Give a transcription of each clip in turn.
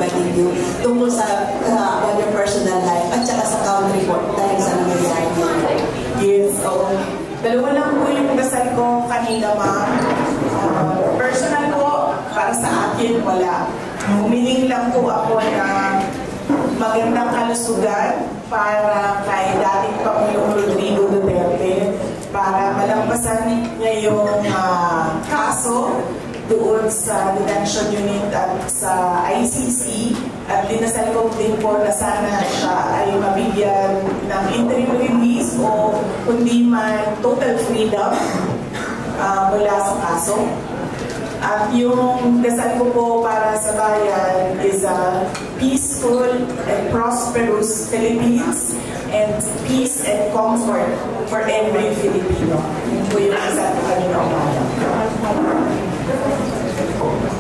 Balinyo tungkol sa about your personal life at saka sa country po dahil sa nangyayari. Yes, so dalawa lang po yung dasal ko kanina, ma'am. Personal po, para sa akin, wala. Humiling lang po ako na magandang kalusugan para kay dating Pangulong Rodrigo Duterte para malampasan niya yung kaso doon sa detention unit at sa ICC, at dinasal ko din po na sana siya ay mabigyan ng interim release o kundi man total freedom mula sa kaso. At yung dasal ko po para sa bayan is a peaceful and prosperous Philippines and peace and comfort for every Filipino. Yun po yung dasal ko kanina umaga.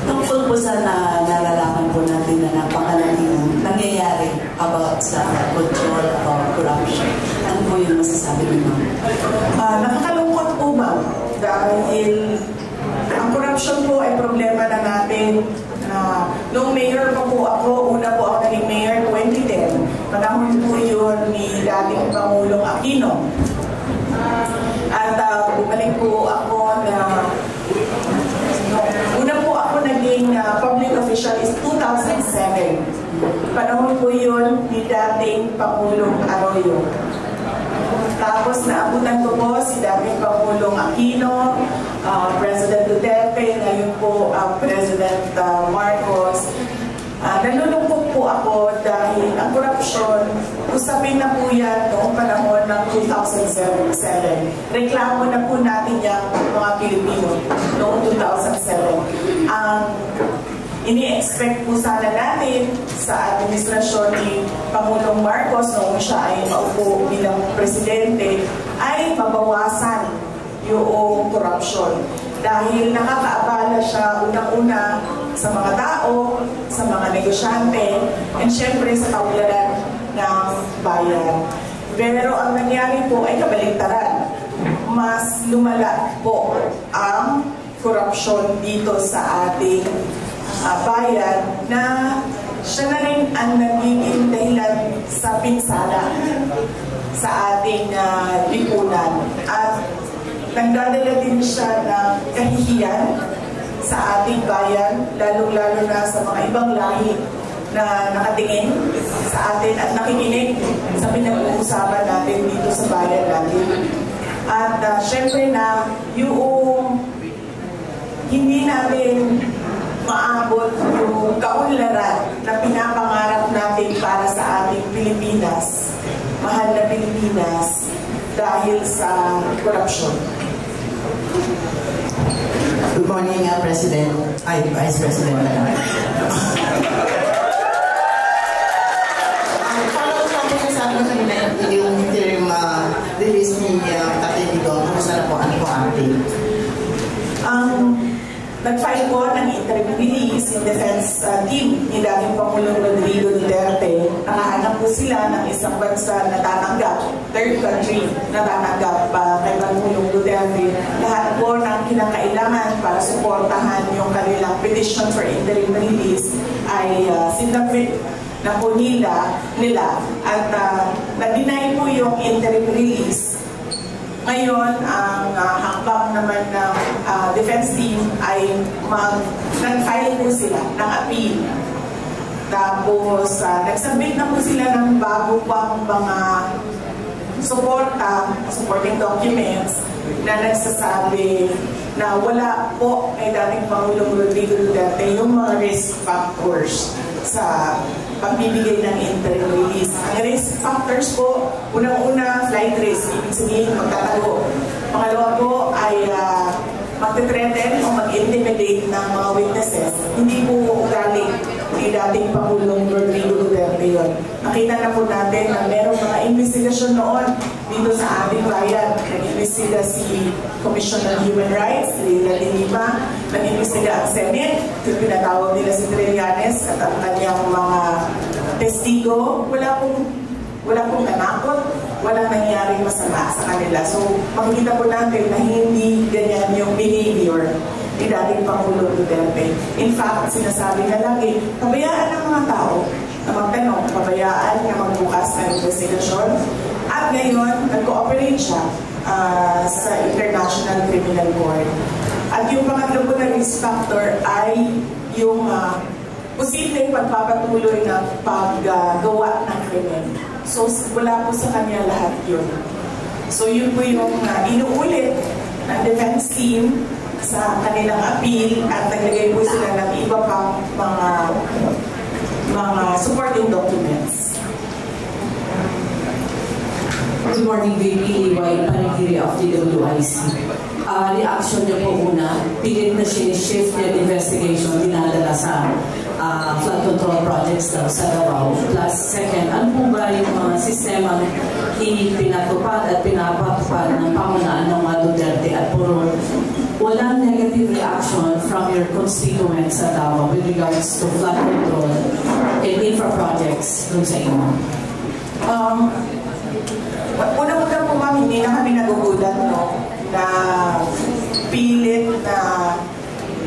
Tungkol po sa nalalaman po natin na napakalaking nangyayari about sa control about corruption. Ano po yung masasabi niyo? Nakakalungkot po, ma'am, dahil ang corruption po ay problema na natin. Noong mayor pa po ako, una po ako naging mayor 2010. Panahon po yun ni dating Pangulong Aquino. At bumalik po ako na una po ako naging public official is 2007. Panahon po yun ni dating Pangulong Arroyo. Tapos naabutan ko po si dating Pangulong Aquino, President Duterte, ngayon po President Marcos. Nalulungkot po ako dahil ang korupsyon, usapin na po yan noong panahon ng 2007. Reklamo na po natin yan mga Pilipino noong 2007. Ang ini-expect po sana natin sa administrasyon ni Pangulong Marcos noong siya ay maupo bilang presidente ay mabawasan yung korupsyon. Dahil nakakaabala siya unang-una sa mga tao, sa mga negosyante, and syempre sa kaulanan ng bayan. Pero ang nangyari po ay kabaligtaran. Mas lumala po ang korupsyon dito sa ating bayan na siya na rin ang nagiging dahilan sa pinsala sa ating lipunan. At nagdadala din siya ng kahihiyan sa ating bayan, lalong-lalo na sa mga ibang lahi na nakatingin sa atin at nakikinig sa pinag-uusapan natin dito sa bayan natin. At syempre na yung hindi natin maabot yung kaunlaran na pinapangarap natin para sa ating Pilipinas, mahal na Pilipinas, dahil sa korupsyon. Good morning, President. Vice President. Follow up natin sa akin kanina yung interim release ni Tatay Digong. Kumusta na po? Ano po ating? Nag-file po ng interim release yung defense team ni dating Pangulong Rodrigo Duterte. Nakahanap po sila ng isang bansa na tatanggap, third country na tatanggap kay Pangulong Duterte. Lahat po ng kinakailangan para suportahan yung kanilang petition for interim release ay sinabit na po nila at na-deny po yung interim release. Ngayon, ang hakbang naman ng defense team ay nag-file po sila ng appeal. Tapos, nagsubmit na po sila ng bago pang mga supporting documents na nagsasabi na wala po kay dating Pangulong Rodrigo Duterte yung mga risk factors sa pagbibigay ng interim release. Ang risk factors po, unang-una, flight risk, ibig sabihin magtatago. Pangalawa po ay magte-threaten o mag-intimidate ng mga witnesses. Hindi po galing ni dating Pangulong Rodrigo Duterte yun. Nakita na po natin na merong mga investigasyon noon dito sa ating bayan. Nag-investiga si Commission on Human Rights, Leila de Lima, nag-investiga ang Senate, pinatawag nila si Trillanes at ang kanyang mga testigo. Wala pong nanakot, walang nangyaring masama sa kanila. So, makikita po natin na hindi ganyan yung behavior ni dating Pangulo Duterte. In fact, sinasabi na lagi, pabayaan ng mga tao na magtanong, pabayaan na magbukas ng investigasyon. At ngayon, nag-cooperate siya sa International Criminal Court. At yung pangatlo po na risk factor ay yung posibleng pagpapatuloy ng paggawa ng krimen. So, wala po sa kanya lahat yun. So, yun po yung inuulit ng defense team sa kanilang appeal at naglagay po sila ng iba pang mga supporting documents. Good morning, VP EY, Panigiri of DWIC. Reaction niyo po una, pilit na shift yung investigation, dinadala sa flood control projects daw sa Davao. Plus, second, ano po ba yung mga sistema pinatupad at pinapatupad ng pamunaan ng mga Duterte at puro walang negative reaction from your constituents sa Davao with regards to flood control and infra projects dun sa inyo? Una-una po ma'am, hindi na kami nagugulat, no, na pilit na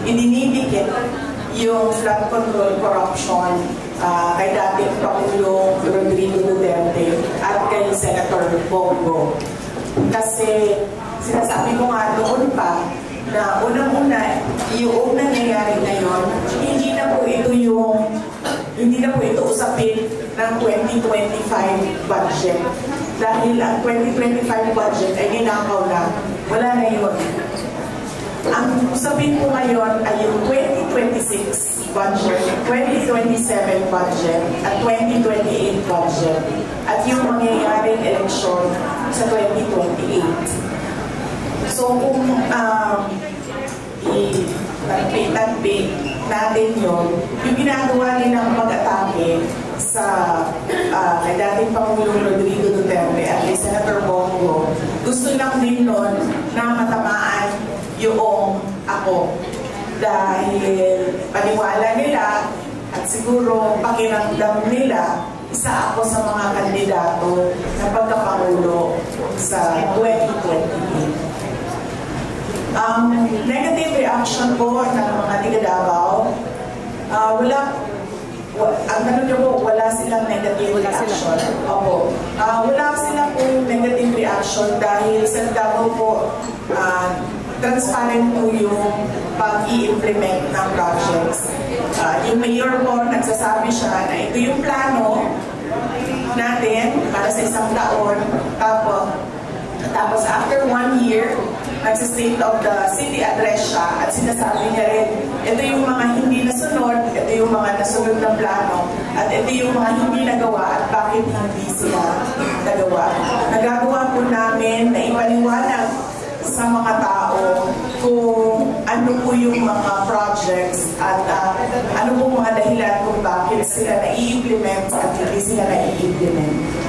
ininidikit yung flood control corruption kay dating Pangulong Rodrigo Duterte at kay Senator Bongo. Kasi sinasabi ko nga noon pa na unang-una, yung nangyayari ngayon, hindi na po ito usapin ng 2025 budget. Dahil ang 2025 budget ay ninakaw na, wala na yun. Ang usapin po ngayon ay yung 2026 budget, 2027 budget, at 2028 budget, at yung mangyayaring eleksyon sa 2028. So kung i-tanpit natin yun, yung ginagawa nilang pag-atake sa kay dating Pangulong Rodrigo Duterte at kay Senator Bongo, gusto lang din nun na matamaan yung ako. Dahil paniwala nila at siguro pakiramdam nila, isa ako sa mga kandidato na pagkapangulo sa 2028. Negative reaction po ng mga tiga Davao, ang tanong niyo po, wala silang negative reaction. Opo. Wala silang pong negative reaction dahil sa Davao po, transparent po yung pag-i-implement ng projects. Yung mayor po, nagsasabi siya na ito yung plano natin para sa isang taon. Tapos after 1 year, nagsa-state of the city address siya at sinasabi niya rin, ito yung mga hindi nasunod, ito yung mga nasunod na plano, at ito yung mga hindi nagawa at bakit hindi sila nagawa. Nagagawa po namin na ipaliwanag sa mga tao kung ano po yung mga projects at ano po mga dahilan kung bakit sila na-i-implement at hindi sila na-i-implement.